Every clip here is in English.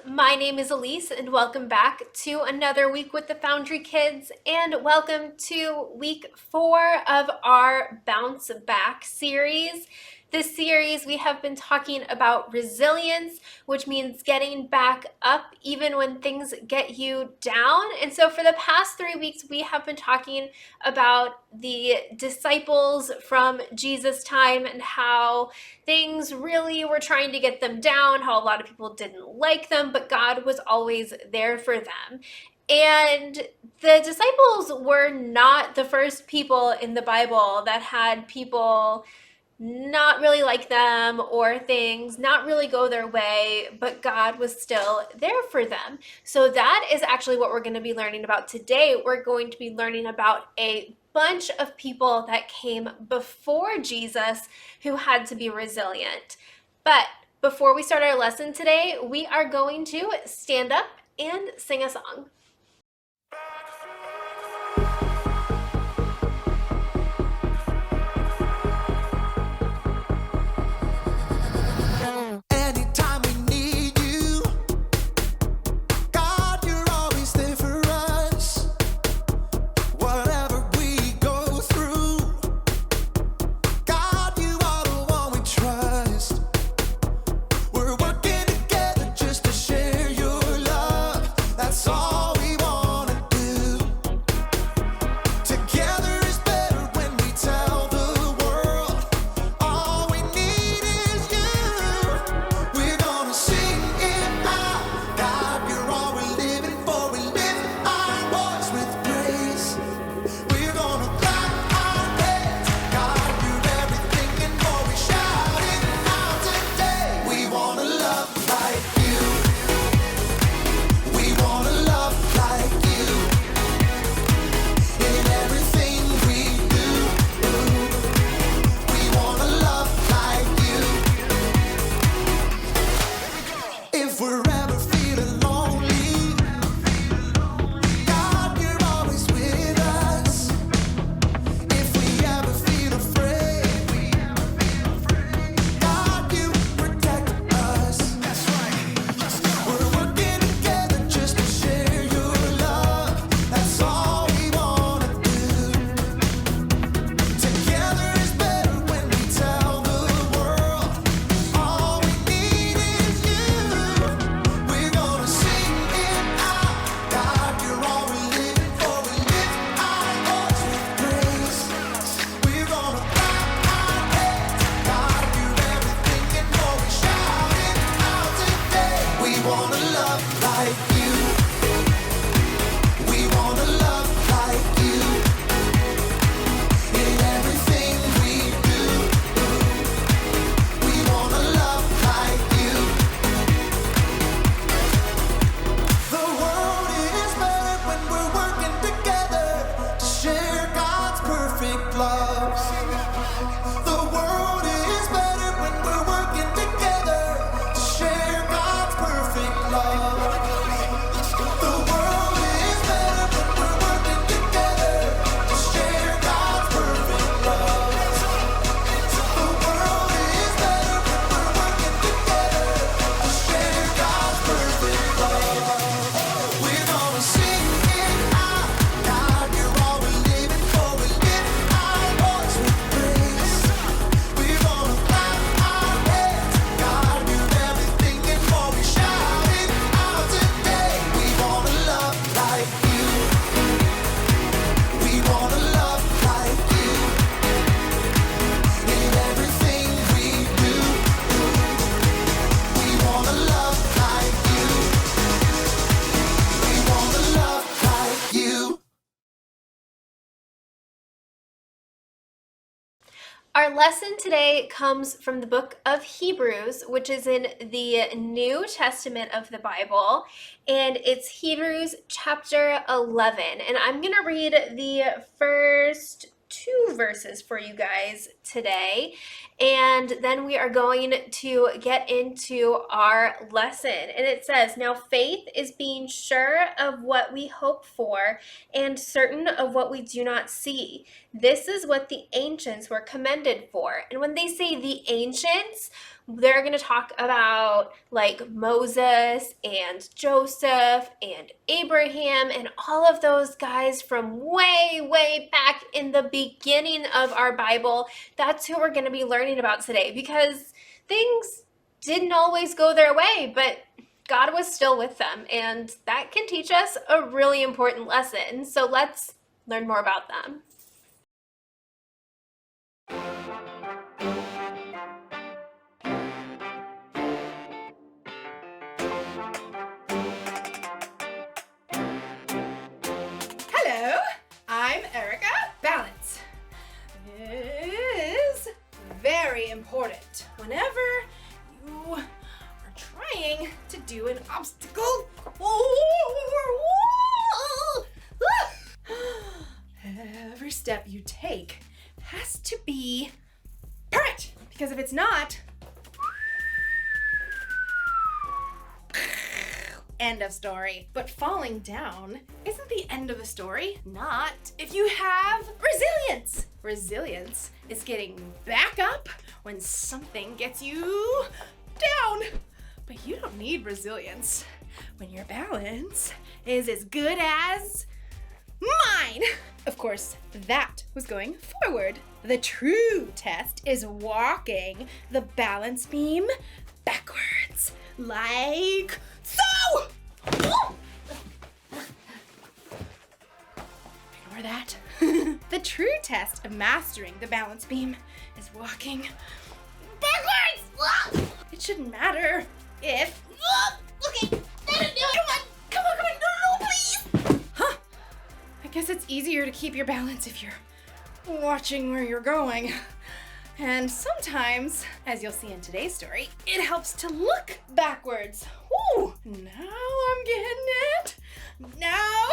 my name is Elise, and welcome back to another week with the Foundry Kids, and welcome to week 4 of our Bounce Back series. This series, we have been talking about resilience, which means getting back up even when things get you down. And so for the past 3 weeks, we have been talking about the disciples from Jesus' time and how things really were trying to get them down, how a lot of people didn't like them, but God was always there for them. And the disciples were not the first people in the Bible that had people not really like them or things not really go their way, but God was still there for them. So that is actually what we're going to be learning about today. We're going to be learning about a bunch of people that came before Jesus who had to be resilient. But before we start our lesson today, we are going to stand up and sing a song. Our lesson today comes from the book of Hebrews, which is in the New Testament of the Bible, and it's Hebrews chapter 11. And I'm going to read the first 2 verses for you guys today, and then we are going to get into our lesson. And it says, "Now faith is being sure of what we hope for and certain of what we do not see. This is what the ancients were commended for." And when they say the ancients, they're going to talk about like Moses and Joseph and Abraham and all of those guys from way back in the beginning of our Bible. That's who we're going to be learning about today, because things didn't always go their way, but God was still with them, and that can teach us a really important lesson. So let's learn more about them. Hello, I'm Erica. Balance is very important whenever you are trying to do an obstacle. Every step you take has to be perfect, because if it's not, end of story. But falling down isn't the end of the story. Not if you have resilience. Resilience is getting back up when something gets you down. But you don't need resilience when your balance is as good as mine. Of course, that was going forward. The true test is walking the balance beam backwards, like so! Ignore that. The true test of mastering the balance beam is walking backwards! It shouldn't matter if... Okay, come on, no, please! Huh? I guess it's easier to keep your balance if you're watching where you're going. And sometimes, as you'll see in today's story, it helps to look backwards. Woo! Now I'm getting it. Now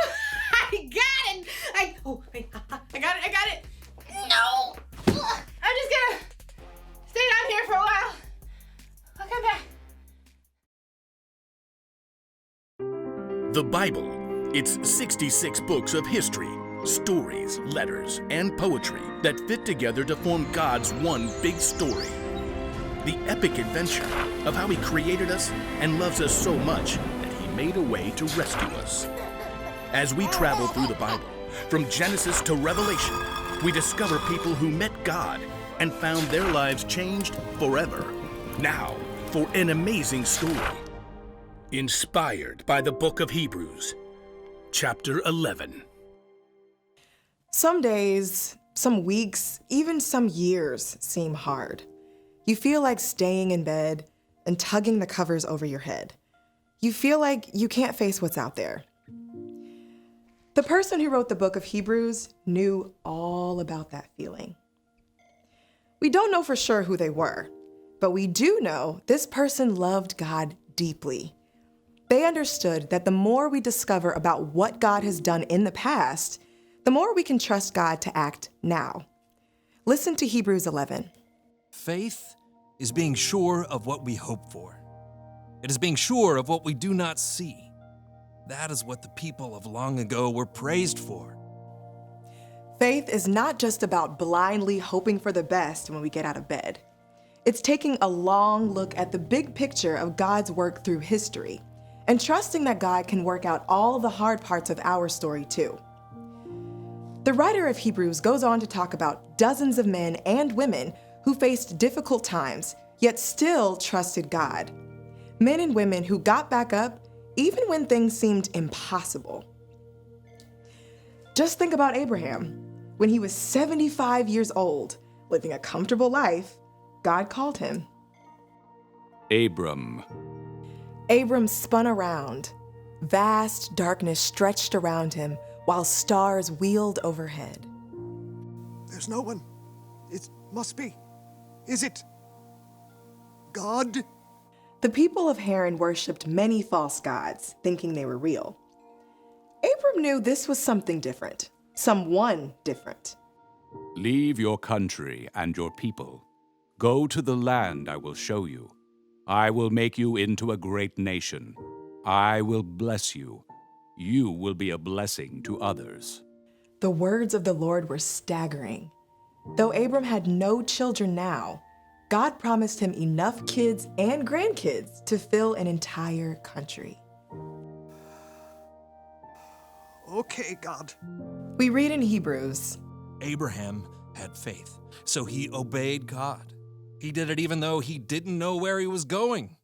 I got it. I got it. No! I'm just gonna stay down here for a while. I'll come back. The Bible. It's 66 books of history, stories, letters, and poetry that fit together to form God's one big story. The epic adventure of how He created us and loves us so much that He made a way to rescue us. As we travel through the Bible, from Genesis to Revelation, we discover people who met God and found their lives changed forever. Now, for an amazing story. Inspired by the book of Hebrews, chapter 11. Some days, some weeks, even some years seem hard. You feel like staying in bed and tugging the covers over your head. You feel like you can't face what's out there. The person who wrote the book of Hebrews knew all about that feeling. We don't know for sure who they were, but we do know this person loved God deeply. They understood that the more we discover about what God has done in the past, the more we can trust God to act now. Listen to Hebrews 11. Faith is being sure of what we hope for. It is being sure of what we do not see. That is what the people of long ago were praised for. Faith is not just about blindly hoping for the best when we get out of bed. It's taking a long look at the big picture of God's work through history and trusting that God can work out all the hard parts of our story too. The writer of Hebrews goes on to talk about dozens of men and women who faced difficult times, yet still trusted God. Men and women who got back up even when things seemed impossible. Just think about Abraham. When he was 75 years old, living a comfortable life, God called him. Abram. Abram spun around. Vast darkness stretched around him while stars wheeled overhead. There's no one. It must be. Is it God? The people of Haran worshipped many false gods, thinking they were real. Abram knew this was something different, someone different. Leave your country and your people. Go to the land I will show you. I will make you into a great nation. I will bless you. You will be a blessing to others. The words of the Lord were staggering. Though Abram had no children now, God promised him enough kids and grandkids to fill an entire country. Okay, God. We read in Hebrews, Abraham had faith, so he obeyed God. He did it even though he didn't know where he was going.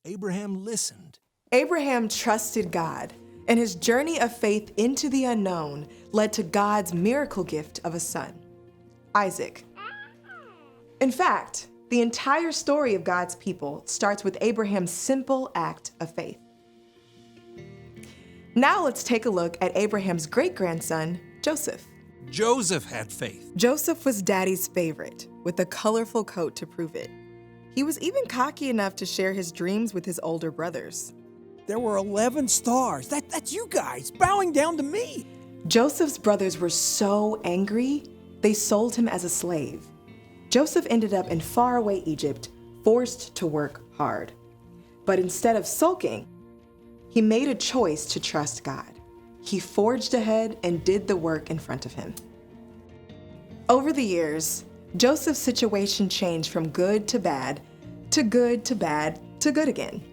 Abraham listened. Abraham trusted God, and his journey of faith into the unknown led to God's miracle gift of a son, Isaac. In fact, the entire story of God's people starts with Abraham's simple act of faith. Now let's take a look at Abraham's great-grandson, Joseph. Joseph had faith. Joseph was Daddy's favorite, with a colorful coat to prove it. He was even cocky enough to share his dreams with his older brothers. There were 11 stars. That's you guys bowing down to me. Joseph's brothers were so angry, they sold him as a slave. Joseph ended up in faraway Egypt, forced to work hard. But instead of sulking, he made a choice to trust God. He forged ahead and did the work in front of him. Over the years, Joseph's situation changed from good to bad, to good to bad, to good again.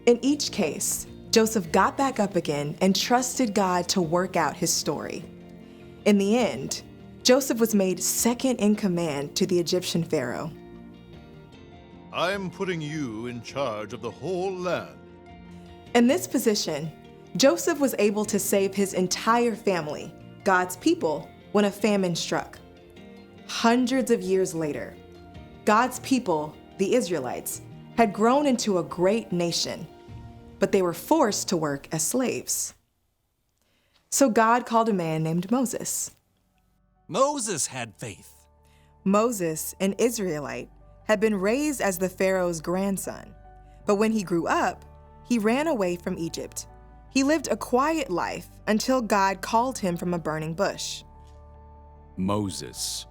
In each case, Joseph got back up again and trusted God to work out his story. In the end, Joseph was made second in command to the Egyptian Pharaoh. I'm putting you in charge of the whole land. In this position, Joseph was able to save his entire family, God's people, when a famine struck. Hundreds of years later, God's people, the Israelites, had grown into a great nation, but they were forced to work as slaves. So God called a man named Moses. Moses had faith. Moses, an Israelite, had been raised as the Pharaoh's grandson, but when he grew up, he ran away from Egypt. He lived a quiet life until God called him from a burning bush. Moses.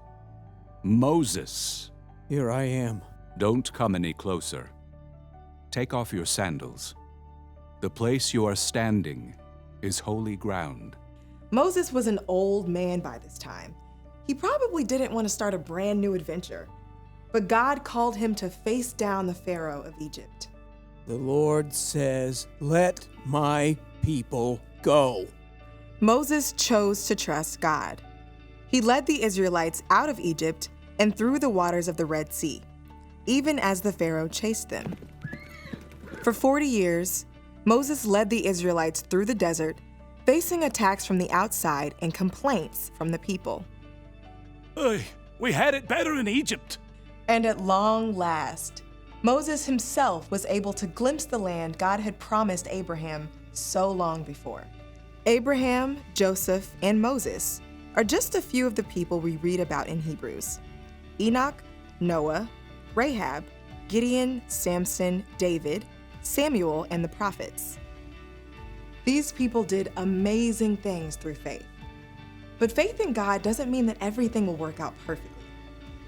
Moses. Here I am. Don't come any closer. Take off your sandals. The place you are standing is holy ground. Moses was an old man by this time. He probably didn't want to start a brand new adventure, but God called him to face down the Pharaoh of Egypt. The Lord says, let my people go. Moses chose to trust God. He led the Israelites out of Egypt and through the waters of the Red Sea, even as the Pharaoh chased them. For 40 years, Moses led the Israelites through the desert, facing attacks from the outside and complaints from the people. We had it better in Egypt. And at long last, Moses himself was able to glimpse the land God had promised Abraham so long before. Abraham, Joseph, and Moses are just a few of the people we read about in Hebrews. Enoch, Noah, Rahab, Gideon, Samson, David, Samuel, and the prophets. These people did amazing things through faith. But faith in God doesn't mean that everything will work out perfectly.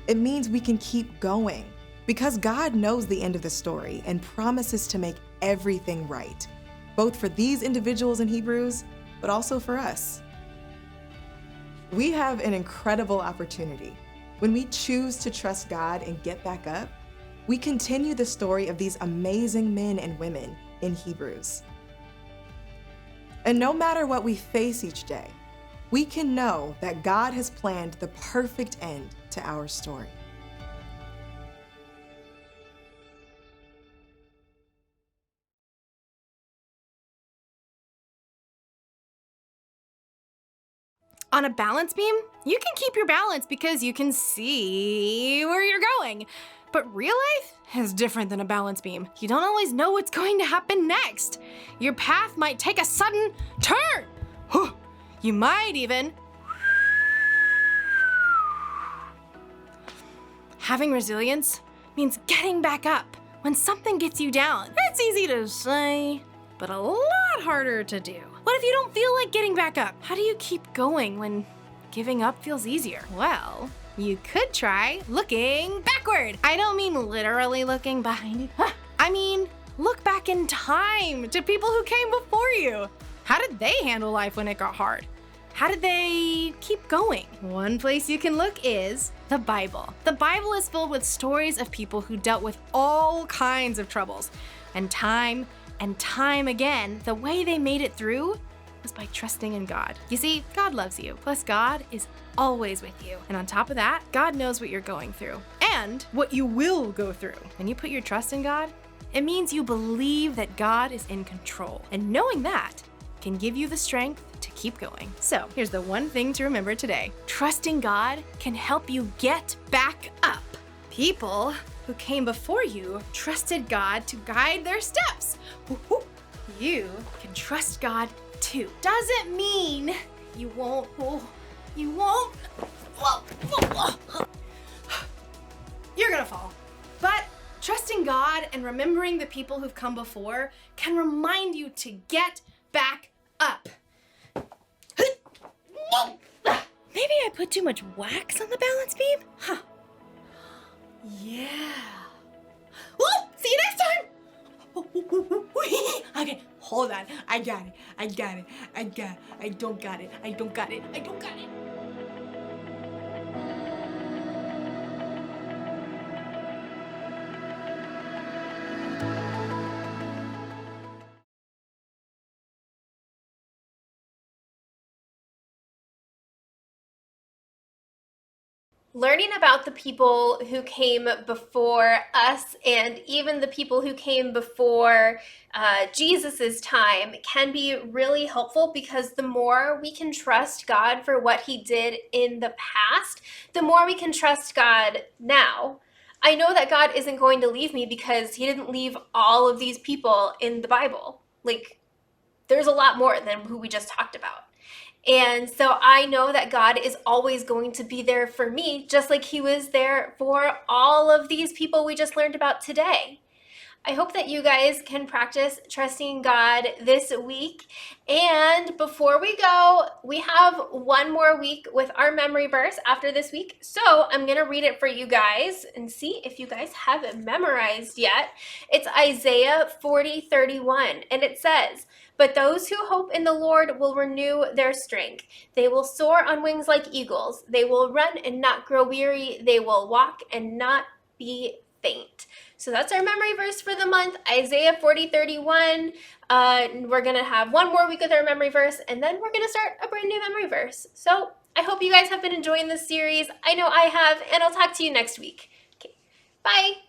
It means we can keep going because God knows the end of the story and promises to make everything right, both for these individuals in Hebrews, but also for us. We have an incredible opportunity. When we choose to trust God and get back up, we continue the story of these amazing men and women in Hebrews. And no matter what we face each day, we can know that God has planned the perfect end to our story. On a balance beam, you can keep your balance because you can see where you're going. But real life is different than a balance beam. You don't always know what's going to happen next. Your path might take a sudden turn. You might even... Having resilience means getting back up when something gets you down. It's easy to say, but a lot harder to do. What if you don't feel like getting back up? How do you keep going when giving up feels easier. Well, you could try looking backward. I don't mean literally looking behind you. I mean, look back in time to people who came before you. How did they handle life when it got hard? How did they keep going? One place you can look is the Bible. The Bible is filled with stories of people who dealt with all kinds of troubles. And time again, the way they made it through was by trusting in God. You see, God loves you. Plus, God is always with you. And on top of that, God knows what you're going through and what you will go through. When you put your trust in God, it means you believe that God is in control. And knowing that can give you the strength to keep going. So here's the one thing to remember today. Trusting God can help you get back up. People who came before you trusted God to guide their steps. You can trust God too. Doesn't mean you won't. You're gonna fall. But trusting God and remembering the people who've come before can remind you to get back up. Maybe I put too much wax on the balance beam? Yeah. Well, see you next time! Okay, hold on. I got it. I don't got it. Learning about the people who came before us and even the people who came before Jesus's time can be really helpful, because the more we can trust God for what he did in the past, the more we can trust God now. I know that God isn't going to leave me because he didn't leave all of these people in the Bible. Like, there's a lot more than who we just talked about. And so I know that God is always going to be there for me, just like he was there for all of these people we just learned about today. I hope that you guys can practice trusting God this week. And before we go, we have one more week with our memory verse after this week. So I'm going to read it for you guys and see if you guys have it memorized yet. It's Isaiah 40:31, and it says, "But those who hope in the Lord will renew their strength. They will soar on wings like eagles. They will run and not grow weary. They will walk and not be faint." So that's our memory verse for the month, Isaiah 40:31. We're going to have one more week with our memory verse, and then we're going to start a brand new memory verse. So I hope you guys have been enjoying this series. I know I have, and I'll talk to you next week. Okay, bye.